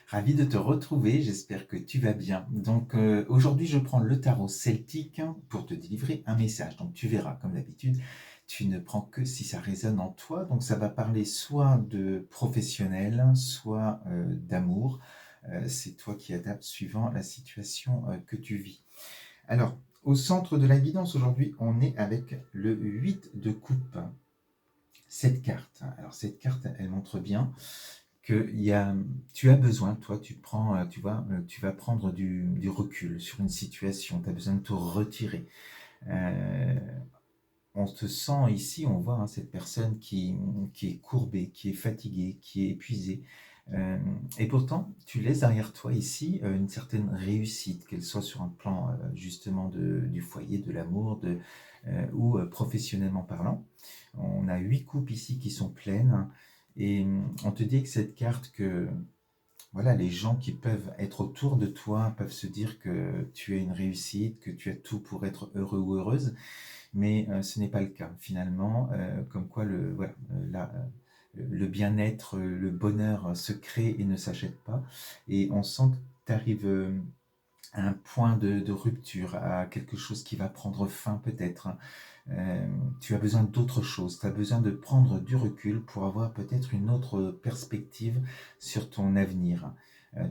Ravi de te retrouver, j'espère que tu vas bien. Donc aujourd'hui je prends le tarot celtique pour te délivrer un message. Donc tu verras, comme d'habitude, tu ne prends que si ça résonne en toi. Donc ça va parler soit de professionnel, soit d'amour. C'est toi qui adaptes suivant la situation que tu vis. Alors, au centre de la guidance aujourd'hui, on est avec le 8 de coupe. Cette carte, alors cette carte, elle montre bien que tu as besoin, toi, tu vois, tu vas prendre du recul sur une situation, tu as besoin de te retirer. Euh, on te sent ici, on voit cette personne qui est courbée, qui est fatiguée, qui est épuisée. Et pourtant, tu laisses derrière toi ici une certaine réussite, qu'elle soit sur un plan justement du foyer, de l'amour, ou professionnellement parlant. On a 8 coupes ici qui sont pleines. Et on te dit que cette carte, que voilà, les gens qui peuvent être autour de toi peuvent se dire que tu as une réussite, que tu as tout pour être heureux ou heureuse, mais ce n'est pas le cas finalement. Comme quoi voilà, le bien-être, le bonheur se crée et ne s'achète pas. Et on sent que tu arrives à un point de rupture, à quelque chose qui va prendre fin peut-être. Tu as besoin d'autre chose, tu as besoin de prendre du recul pour avoir peut-être une autre perspective sur ton avenir.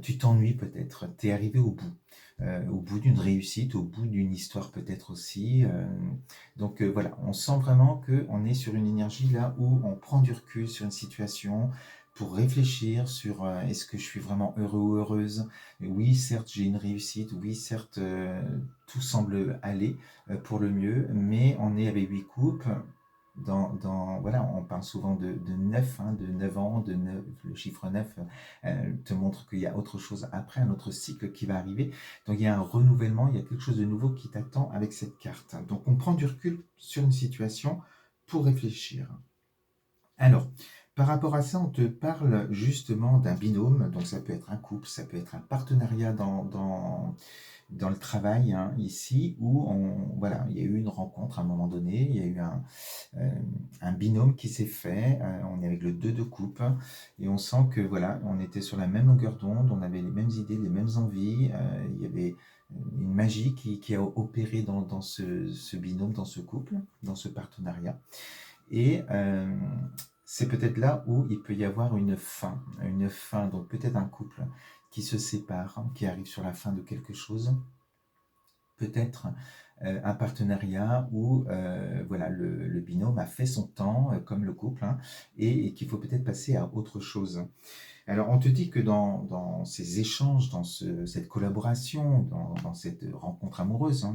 Tu t'ennuies peut-être, tu es arrivé au bout d'une réussite, au bout d'une histoire peut-être aussi. Donc voilà, on sent vraiment qu'on est sur une énergie là où on prend du recul sur une situation pour réfléchir sur est-ce que je suis vraiment heureux ou heureuse. Oui, certes, j'ai une réussite, oui, certes, tout semble aller pour le mieux, mais on est avec 8 coupes. Voilà, on parle souvent de 9, de 9 ans, de 9, le chiffre 9 te montre qu'il y a autre chose après, un autre cycle qui va arriver. Donc il y a un renouvellement, il y a quelque chose de nouveau qui t'attend avec cette carte. Donc on prend du recul sur une situation pour réfléchir. Alors, par rapport à ça, on te parle justement d'un binôme, donc ça peut être un couple, ça peut être un partenariat dans le travail, ici, où voilà, il y a eu une rencontre à un moment donné, il y a eu euh, un binôme qui s'est fait, on est avec le 2 de coupe, et on sent que voilà, on était sur la même longueur d'onde, on avait les mêmes idées, les mêmes envies, il y avait une magie qui a opéré dans ce binôme, dans ce couple, dans ce partenariat. Et c'est peut-être là où il peut y avoir une fin, donc peut-être un couple qui se sépare, qui arrive sur la fin de quelque chose, peut-être un partenariat où voilà, le binôme a fait son temps, comme le couple, et qu'il faut peut-être passer à autre chose. Alors on te dit que dans ces échanges, dans cette collaboration, dans cette rencontre amoureuse,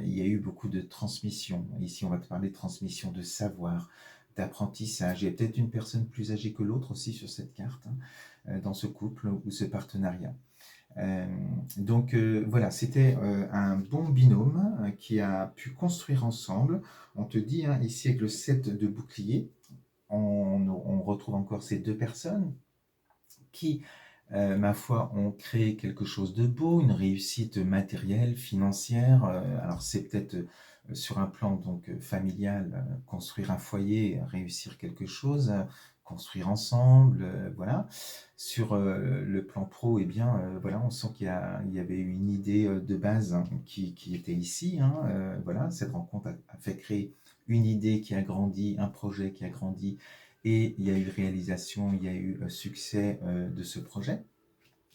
il y a eu beaucoup de transmission. Ici on va te parler de transmission de savoir, d'apprentissage. Il y a peut-être une personne plus âgée que l'autre aussi sur cette carte, dans ce couple ou ce partenariat. Euh, donc voilà, c'était un bon binôme qui a pu construire ensemble. On te dit ici avec le 7 de bouclier, on retrouve encore ces deux personnes qui, ma foi, ont créé quelque chose de beau, une réussite matérielle, financière. Alors c'est peut-être sur un plan donc familial, construire un foyer, réussir quelque chose, construire ensemble, voilà. Sur le plan pro, eh bien, voilà, on sent il y avait une idée de base qui était ici. Voilà, cette rencontre a fait créer une idée qui a grandi, un projet qui a grandi, et il y a eu réalisation, il y a eu succès de ce projet.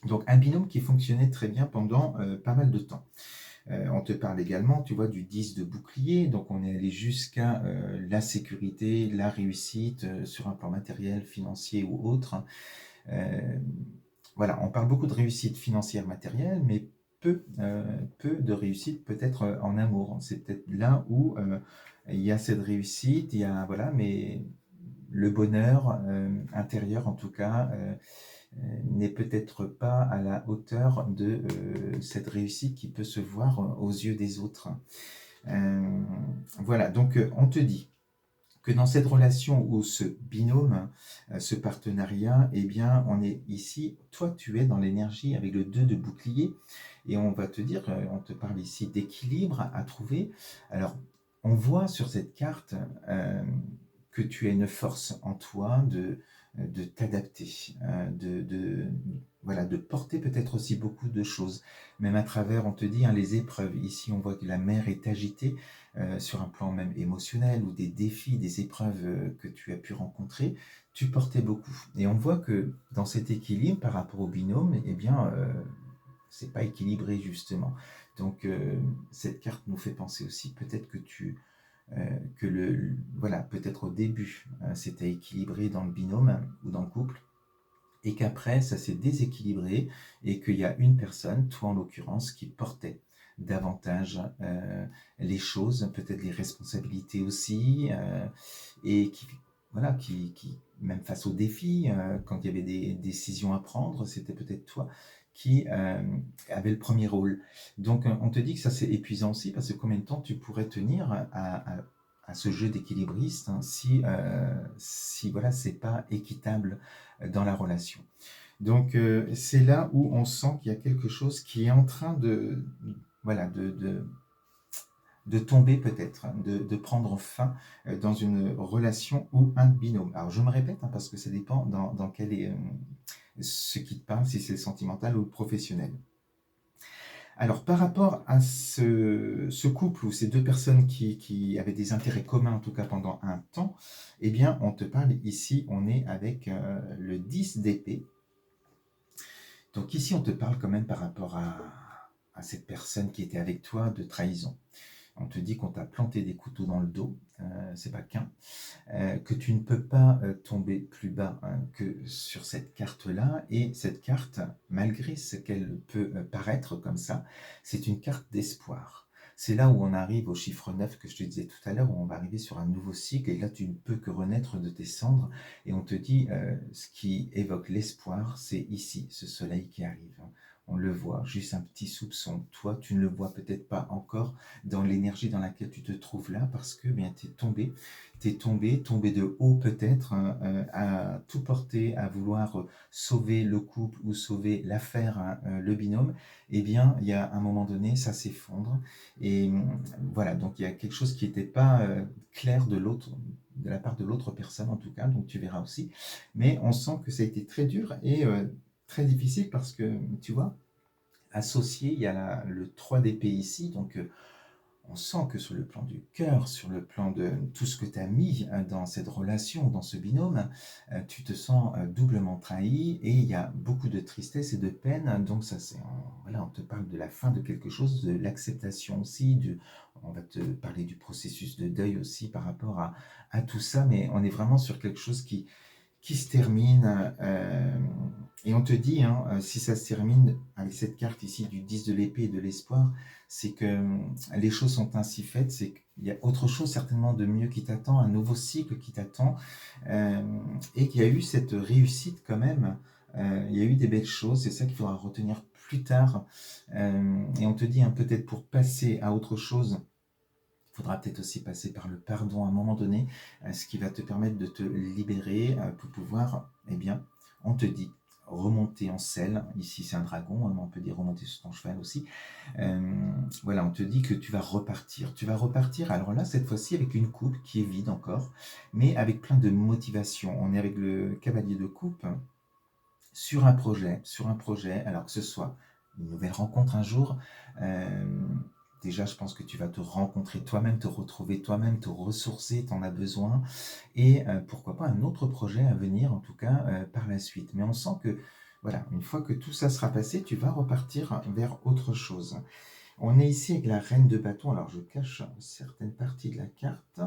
Donc un binôme qui fonctionnait très bien pendant pas mal de temps. On te parle également, tu vois, du 10 de bouclier, donc on est allé jusqu'à la sécurité, la réussite sur un plan matériel, financier ou autre. Euh, voilà, on parle beaucoup de réussite financière matérielle, mais peu de réussite peut-être en amour. C'est peut-être là où il y a cette réussite, il y a, voilà, mais le bonheur intérieur en tout cas n'est peut-être pas à la hauteur de cette réussite qui peut se voir aux yeux des autres. Euh, voilà, donc on te dit que dans cette relation ou ce binôme, ce partenariat, eh bien on est ici, toi tu es dans l'énergie avec le 2 de bouclier, et on va te dire, on te parle ici d'équilibre à trouver. Alors on voit sur cette carte que tu as une force en toi de t'adapter, voilà, de porter peut-être aussi beaucoup de choses, même à travers, on te dit, hein, les épreuves. Ici, on voit que la mer est agitée sur un plan même émotionnel ou des défis, des épreuves que tu as pu rencontrer, tu portais beaucoup. Et on voit que dans cet équilibre par rapport au binôme, eh bien, c'est pas équilibré justement. Donc, cette carte nous fait penser aussi peut-être que voilà, peut-être au début, c'était équilibré dans le binôme ou dans le couple, et qu'après, ça s'est déséquilibré et qu'il y a une personne, toi en l'occurrence, qui portait davantage les choses, peut-être les responsabilités aussi, et qui, voilà, même face aux défis, quand il y avait des décisions à prendre, c'était peut-être toi qui avait le premier rôle. Donc, on te dit que ça c'est épuisant aussi, parce que combien de temps tu pourrais tenir à ce jeu d'équilibriste, hein, si voilà, c'est pas équitable dans la relation. Donc, c'est là où on sent qu'il y a quelque chose qui est en train voilà, de tomber peut-être, hein, de prendre fin dans une relation ou un binôme. Alors, je me répète, hein, parce que ça dépend dans quel est ce qui te parle, si c'est sentimental ou professionnel. Alors, par rapport à ce couple ou ces deux personnes qui avaient des intérêts communs, en tout cas pendant un temps, eh bien, on te parle ici, on est avec le 10 d'épée. Donc ici, on te parle quand même par rapport à cette personne qui était avec toi de trahison. On te dit qu'on t'a planté des couteaux dans le dos, c'est pas qu'un, que tu ne peux pas tomber plus bas, hein, que sur cette carte-là. Et cette carte, malgré ce qu'elle peut paraître comme ça, c'est une carte d'espoir. C'est là où on arrive au chiffre 9 que je te disais tout à l'heure, où on va arriver sur un nouveau cycle, et là tu ne peux que renaître de tes cendres, et on te dit, ce qui évoque l'espoir, c'est ici, ce soleil qui arrive. On le voit, juste un petit soupçon. Toi, tu ne le vois peut-être pas encore dans l'énergie dans laquelle tu te trouves là, parce que bien, tu es tombé de haut peut-être, hein, à tout porter, à vouloir sauver le couple ou sauver l'affaire, hein, le binôme. Eh bien, il y a un moment donné, ça s'effondre. Et voilà, donc il y a quelque chose qui n'était pas clair de la part de l'autre personne en tout cas, donc tu verras aussi. Mais on sent que ça a été très dur et très difficile, parce que, tu vois, associé, il y a le 3 d'épée ici, donc on sent que sur le plan du cœur, sur le plan de tout ce que tu as mis dans cette relation, dans ce binôme, tu te sens doublement trahi, et il y a beaucoup de tristesse et de peine. Donc ça, voilà, on te parle de la fin de quelque chose, de l'acceptation aussi, on va te parler du processus de deuil aussi par rapport à tout ça, mais on est vraiment sur quelque chose qui se termine, et on te dit, hein, si ça se termine avec cette carte ici du 10 de l'épée et de l'espoir, c'est que les choses sont ainsi faites, c'est qu'il y a autre chose certainement de mieux qui t'attend, un nouveau cycle qui t'attend, et qu'il y a eu cette réussite quand même, il y a eu des belles choses, c'est ça qu'il faudra retenir plus tard, et on te dit, hein, peut-être pour passer à autre chose, il faudra peut-être aussi passer par le pardon à un moment donné, ce qui va te permettre de te libérer pour pouvoir, eh bien, on te dit, remonter en selle. Ici, c'est un dragon, hein, on peut dire remonter sur ton cheval aussi. Voilà, on te dit que tu vas repartir. Tu vas repartir, alors là, cette fois-ci, avec une coupe qui est vide encore, mais avec plein de motivation. On est avec le cavalier de coupe sur un projet, alors que ce soit une nouvelle rencontre un jour, déjà, je pense que tu vas te rencontrer toi-même, te retrouver toi-même, te ressourcer, tu en as besoin. Et pourquoi pas un autre projet à venir, en tout cas, par la suite. Mais on sent que, voilà, une fois que tout ça sera passé, tu vas repartir vers autre chose. On est ici avec la reine de bâton. Alors, je cache certaines parties de la carte.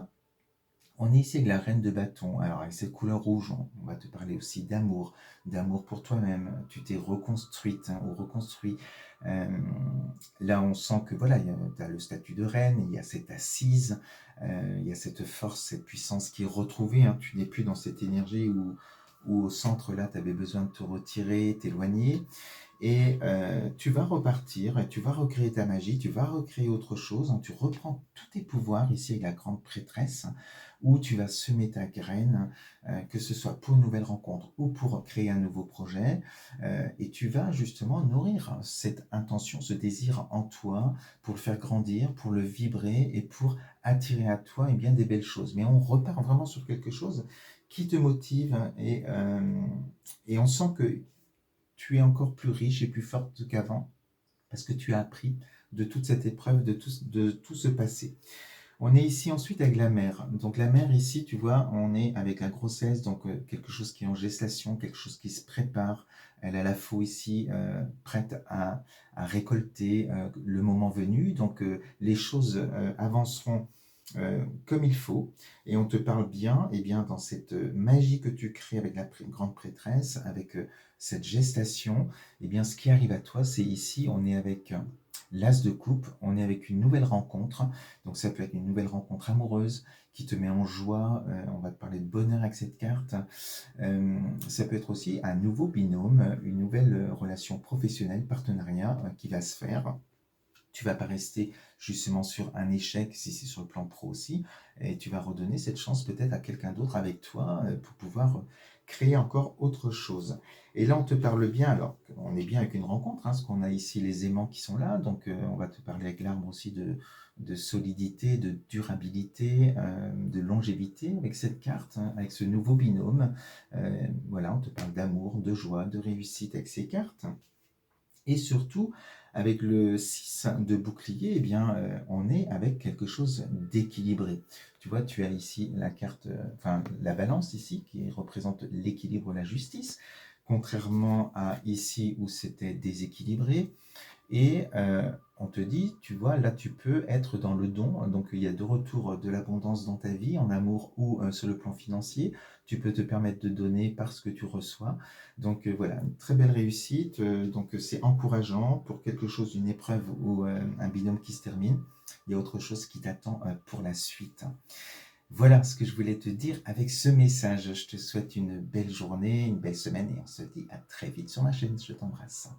On est ici avec la reine de bâton. Alors, avec cette couleur rouge, on va te parler aussi d'amour pour toi-même. Tu t'es reconstruite, hein, ou reconstruit. Là, on sent que voilà, tu as le statut de reine, il y a cette assise, il y a cette force, cette puissance qui est retrouvée, hein. Tu n'es plus dans cette énergie où au centre, là, tu avais besoin de te retirer, t'éloigner. Et tu vas repartir, et tu vas recréer ta magie, tu vas recréer autre chose, hein. Tu reprends tous tes pouvoirs ici avec la grande prêtresse, où tu vas semer ta graine, que ce soit pour une nouvelle rencontre ou pour créer un nouveau projet, et tu vas justement nourrir cette intention, ce désir en toi, pour le faire grandir, pour le vibrer et pour attirer à toi, bien des belles choses. Mais on repart vraiment sur quelque chose qui te motive, et on sent que tu es encore plus riche et plus forte qu'avant parce que tu as appris de toute cette épreuve, de tout ce passé. On est ici ensuite avec la mère. Donc la mère ici, tu vois, on est avec la grossesse, donc quelque chose qui est en gestation, quelque chose qui se prépare. Elle a la faux ici, prête à récolter le moment venu. Donc les choses avanceront comme il faut. Et on te parle bien, et bien dans cette magie que tu crées avec la grande prêtresse, avec cette gestation, et bien ce qui arrive à toi, c'est ici, on est avec l'as de coupe, on est avec une nouvelle rencontre. Donc ça peut être une nouvelle rencontre amoureuse qui te met en joie, on va te parler de bonheur avec cette carte. Ça peut être aussi un nouveau binôme, une nouvelle relation professionnelle, partenariat qui va se faire. Tu vas pas rester justement sur un échec si c'est sur le plan pro aussi, et tu vas redonner cette chance peut-être à quelqu'un d'autre avec toi pour pouvoir créer encore autre chose. Et là, on te parle bien, alors on est bien avec une rencontre, hein, parce qu'on a ici les aimants qui sont là, donc on va te parler avec l'arbre aussi de solidité, de durabilité, de longévité avec cette carte, hein, avec ce nouveau binôme. Voilà, on te parle d'amour, de joie, de réussite avec ces cartes. Et surtout, avec le 6 de bouclier, eh bien, on est avec quelque chose d'équilibré. Tu vois, tu as ici la carte, enfin la balance ici, qui représente l'équilibre, la justice, contrairement à ici où c'était déséquilibré. Et on te dit, tu vois, là tu peux être dans le don, donc il y a de retour de l'abondance dans ta vie, en amour ou sur le plan financier. Tu peux te permettre de donner parce que tu reçois. Donc voilà, une très belle réussite. Donc c'est encourageant pour quelque chose, une épreuve ou un binôme qui se termine. Il y a autre chose qui t'attend pour la suite. Voilà ce que je voulais te dire avec ce message. Je te souhaite une belle journée, une belle semaine et on se dit à très vite sur ma chaîne. Je t'embrasse.